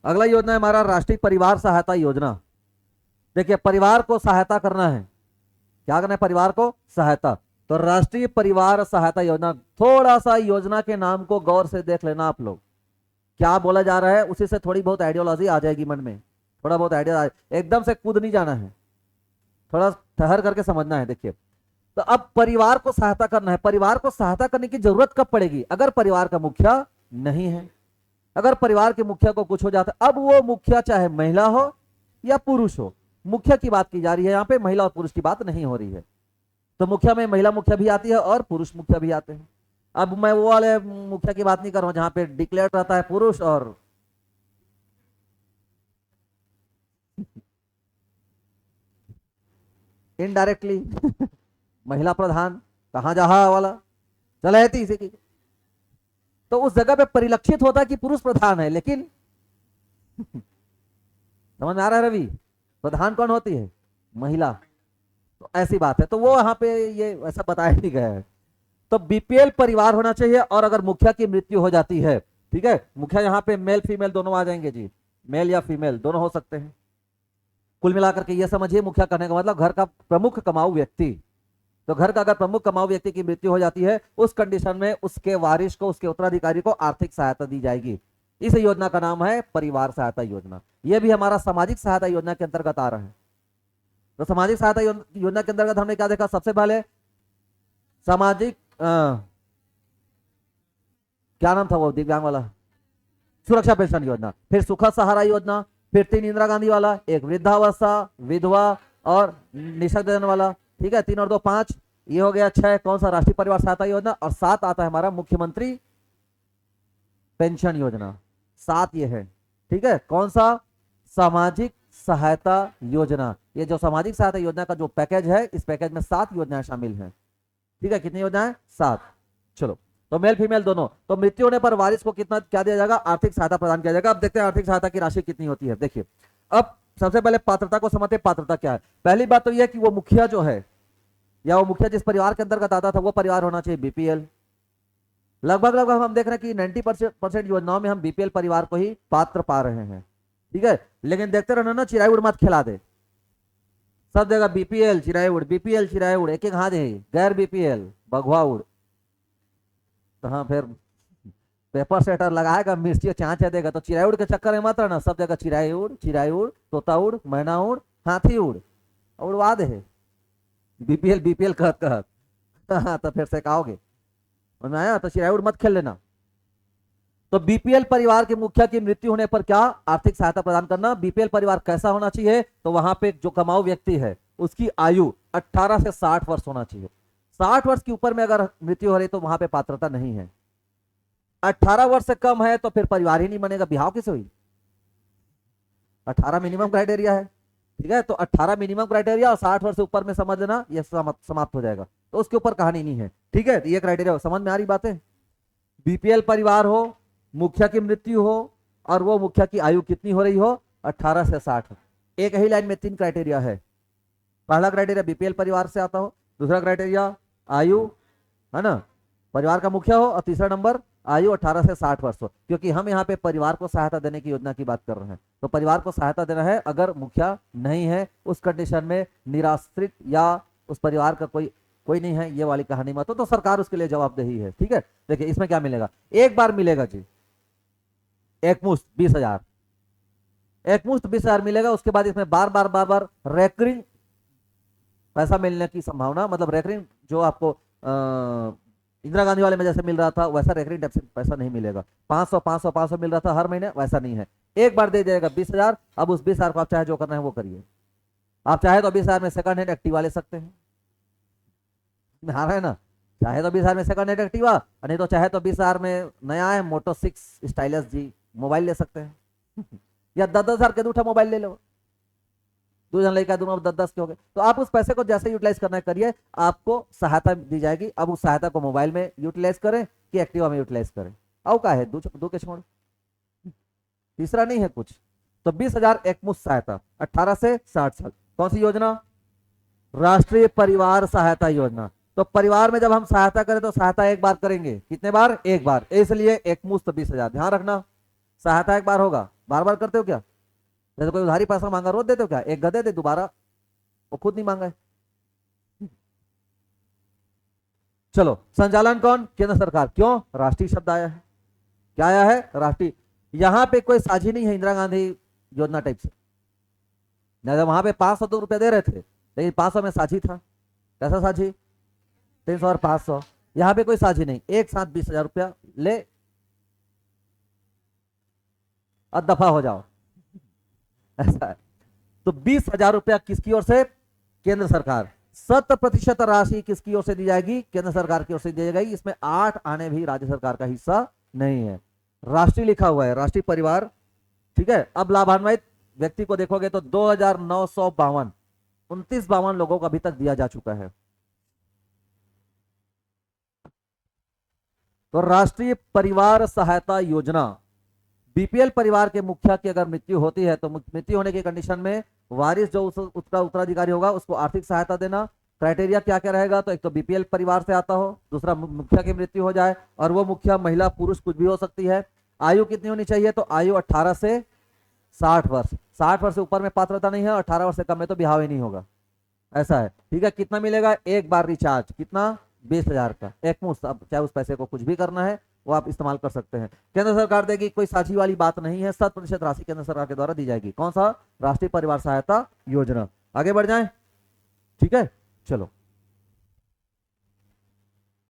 अगला योजना है हमारा राष्ट्रीय परिवार सहायता योजना। देखिए परिवार को सहायता करना है, क्या करना है, परिवार को सहायता। तो राष्ट्रीय परिवार सहायता योजना, थोड़ा सा योजना के नाम को गौर से देख लेना आप लोग, क्या बोला जा रहा है, उसी से थोड़ी बहुत आइडियोलॉजी आ जाएगी मन में, थोड़ा बहुत आइडिया, एकदम से कूद नहीं जाना है, थोड़ा ठहर करके समझना है। देखिए तो अब परिवार को सहायता करना है, परिवार को सहायता करने की जरूरत कब पड़ेगी, अगर परिवार का मुखिया नहीं है। अगर परिवार के मुखिया को कुछ हो जाता है, अब वो मुखिया चाहे महिला हो या पुरुष हो, मुखिया की बात की जा रही है यहाँ पे, महिला और पुरुष की बात नहीं हो रही है। तो मुखिया में महिला मुखिया भी आती है और पुरुष मुखिया भी आते हैं। अब मैं वो वाले मुखिया की बात नहीं कर रहा हूं जहां पे डिक्लेयर रहता है पुरुष और इनडायरेक्टली महिला प्रधान, कहां जहा वाला चला थी इसी की। तो उस जगह पे परिलक्षित होता है कि पुरुष प्रधान है, लेकिन समझ में आ रहा है रवि, प्रधान कौन होती है, महिला। तो ऐसी बात है, तो वो यहाँ पे ये ऐसा बताया नहीं गया है। तो बीपीएल परिवार होना चाहिए, और अगर मुखिया की मृत्यु हो जाती है, ठीक है, मुखिया यहाँ पे मेल फीमेल दोनों आ जाएंगे जी, मेल या फीमेल दोनों हो सकते हैं। कुल मिलाकर के ये समझिए, मुखिया करने का मतलब घर का प्रमुख कमाऊ व्यक्ति। तो घर का अगर प्रमुख कमाऊ व्यक्ति की मृत्यु हो जाती है, उस कंडीशन में उसके वारिस को, उसके उत्तराधिकारी को आर्थिक सहायता दी जाएगी। इस योजना का नाम है परिवार सहायता योजना। यह भी हमारा सामाजिक सहायता योजना के अंतर्गत आ रहा है। तो सामाजिक सहायता योजना के अंतर्गत हमने क्या देखा, सबसे पहले सामाजिक क्या नाम था वो दिव्यांग वाला, सुरक्षा पेंशन योजना, फिर सुखद सहारा योजना, फिर 3 इंदिरा गांधी वाला, एक वृद्धावस्था, विधवा और निःशक्तजन वाला, ठीक है, 3 और 2 5, ये हो गया 6 कौन सा, राष्ट्रीय परिवार सहायता योजना। और 7 आता है हमारा मुख्यमंत्री पेंशन योजना, 7 ये है, ठीक है, कौन सा, सामाजिक सहायता योजना। ये जो सामाजिक सहायता योजना का जो पैकेज है, इस पैकेज में 7 योजनाएं शामिल हैं, ठीक है, कितनी योजनाएं, 7। चलो, तो मेल फीमेल दोनों। तो मृत्यु होने पर वारिस को कितना क्या दिया जाएगा, आर्थिक सहायता प्रदान किया जाएगा। अब देखते हैं आर्थिक सहायता की राशि कितनी होती है। देखिए अब सबसे पहले पात्रता को समझते हैं, पात्रता क्या है। पहली बात तो यह कि वो मुखिया जो है, या वो मुखिया जिस परिवार के अंतर्गत आता था, वो परिवार होना चाहिए बीपीएल। लगभग लगभग हम देख रहे हैं कि 90% योजनाओं में हम बीपीएल परिवार को ही पात्र पा रहे हैं, ठीक है। लेकिन देखते रहना ना, चिराई उड़ मत खिला दे, सब जगह बीपीएल चिराई उड़, बीपीएल चिराई उड़, एक एक हाथ है गैर बीपीएल बघवा उड़। तो हाँ, फिर पेपर सेटर लगाएगा, मिर्ची चाँच देगा, तो चिराई उड़ के चक्कर में मत रहना, सब जगह चिराई उड़, तोता उड़, मैना उड़, हाथी उड़, उड़वा दे बीपीएल बीपीएल कहत कहत। हाँ, तो फिर से कहोगे आया, तो चिराई उड़ मत खेल लेना। तो बीपीएल परिवार के मुखिया की मृत्यु होने पर क्या, आर्थिक सहायता प्रदान करना। बीपीएल परिवार कैसा होना चाहिए, तो वहां पे जो कमाऊ व्यक्ति है उसकी आयु 18 से 60 वर्ष होना चाहिए। 60 वर्ष के ऊपर में अगर मृत्यु हो रही तो वहां पे पात्रता नहीं है। 18 वर्ष से कम है तो फिर परिवार ही नहीं बनेगा, बिहाव किसे हुई। 18 मिनिमम क्राइटेरिया है, ठीक है। तो 18 मिनिमम क्राइटेरिया और 60 वर्ष से ऊपर में समझ लेना, यह समाप्त हो जाएगा, तो उसके ऊपर कहानी नहीं है, ठीक है। ये क्राइटेरिया समझ में आ रही बातें। बीपीएल परिवार हो, मुखिया की मृत्यु हो, और वो मुखिया की आयु कितनी हो रही हो, 18 से 60। एक ही लाइन में 3 क्राइटेरिया है। पहला क्राइटेरिया बीपीएल परिवार से आता हो, दूसरा क्राइटेरिया आयु, है ना, परिवार का मुखिया हो, और तीसरा नंबर आयु 18 से 60 वर्ष हो। क्योंकि हम यहाँ पे परिवार को सहायता देने की योजना की बात कर रहे हैं, तो परिवार को सहायता देना है, अगर मुखिया नहीं है उस कंडीशन में, निराश्रित या उस परिवार का कोई नहीं है, ये वाली कहानी मत हो, तो सरकार उसके लिए जवाबदेही है, ठीक है। देखिए इसमें क्या मिलेगा, एक बार मिलेगा जी, एक मुश्त 20,000, एक मुश्त 20,000 मिलेगा। उसके बाद इसमें बार बार रेकरिंग पैसा मिलने की संभावना, मतलब रेकरिंग जो आपको इंदिरा गांधी वाले में जैसे मिल रहा था वैसा रेकरिंग पैसा नहीं मिलेगा। 500 मिल रहा था हर महीने, वैसा नहीं है, एक बार दे देगा 20,000। अब उस 20,000 को आप चाहे जो करना है वो करिए। आप चाहे तो 20,000 में सेकंड हैंड एक्टिवा ले सकते हैं, हाँ है ना, चाहे तो 20,000 में सेकंड हैंड एक्टिवा, नहीं तो चाहे तो 20,000 में नया है मोटो 6 स्टाइलस जी मोबाइल ले सकते हैं। या 10,000 के दूठा मोबाइल ले लो, 2 जन लेकर दोनों 10-10 के हो गए। तो आप उस पैसे को जैसे यूटिलाइज करना है करिए, आपको सहायता दी जाएगी। अब उस सहायता को मोबाइल में यूटिलाइज करें कि एक्टिवा में यूटिलाइज करें, और क्या है, दो के छोड़, तीसरा नहीं है कुछ। तो 20,000 एकमुश्त सहायता 18 से 60 साल। कौन सी योजना, राष्ट्रीय परिवार सहायता योजना। तो परिवार में जब हम सहायता करें तो सहायता एक बार करेंगे, कितने बार, एक बार, इसलिए एकमुश्त 20,000, ध्यान रखना। सहायता एक बार होगा, बार बार करते हो क्या? जैसे कोई उधारी पैसा मांगा रोज देते हो क्या? एक गधे दे दोबारा, वो खुद नहीं मांगा है। चलो, संचालन कौन? केंद्र सरकार। क्यों? राष्ट्रीय शब्द आया है। क्या आया है? राष्ट्रीय। यहां पे कोई साझी नहीं है इंदिरा गांधी योजना टाइप से, नहीं तो वहां पे 500 रुपया दे रहे थे, लेकिन 500 में साझी था। कैसा साझी? 300 और 500। यहां पे कोई साझी नहीं, एक साथ 20,000 रुपया ले और दफा हो जाओ, ऐसा है। तो 20,000 रुपया किसकी ओर से? केंद्र सरकार। 100% राशि किसकी ओर से दी जाएगी? केंद्र सरकार की ओर से दी जाएगी। इसमें 8 आने भी राज्य सरकार का हिस्सा नहीं है। राष्ट्रीय लिखा हुआ है, राष्ट्रीय परिवार। ठीक है। अब लाभान्वित व्यक्ति को देखोगे तो 2,952 2952 लोगों को अभी तक दिया जा चुका है। तो राष्ट्रीय परिवार सहायता योजना, बीपीएल परिवार के मुखिया की अगर मृत्यु होती है तो मृत्यु होने की कंडीशन में वारिस जो उसका उत्तराधिकारी होगा उसको आर्थिक सहायता देना। क्राइटेरिया क्या क्या रहेगा? तो एक तो बीपीएल परिवार से आता हो, दूसरा मुखिया की मृत्यु हो जाए, और वो मुखिया महिला पुरुष कुछ भी हो सकती है। आयु कितनी होनी चाहिए? तो आयु 18 से 60 वर्ष। 60 वर्ष से ऊपर में पात्रता नहीं है, 18 वर्ष से कम में तो ब्याह ही नहीं होगा, ऐसा है। ठीक है। कितना मिलेगा? एक बार रिचार्ज। कितना? 20,000 का एक मुश्त। अब चाहे उस पैसे को कुछ भी करना है वो आप इस्तेमाल कर सकते हैं। केंद्र सरकार देगी, कोई साझी वाली बात नहीं है। 100% राशि केंद्र सरकार के द्वारा दी जाएगी। कौन सा? राष्ट्रीय परिवार सहायता योजना। आगे बढ़ जाएं। ठीक है, चलो।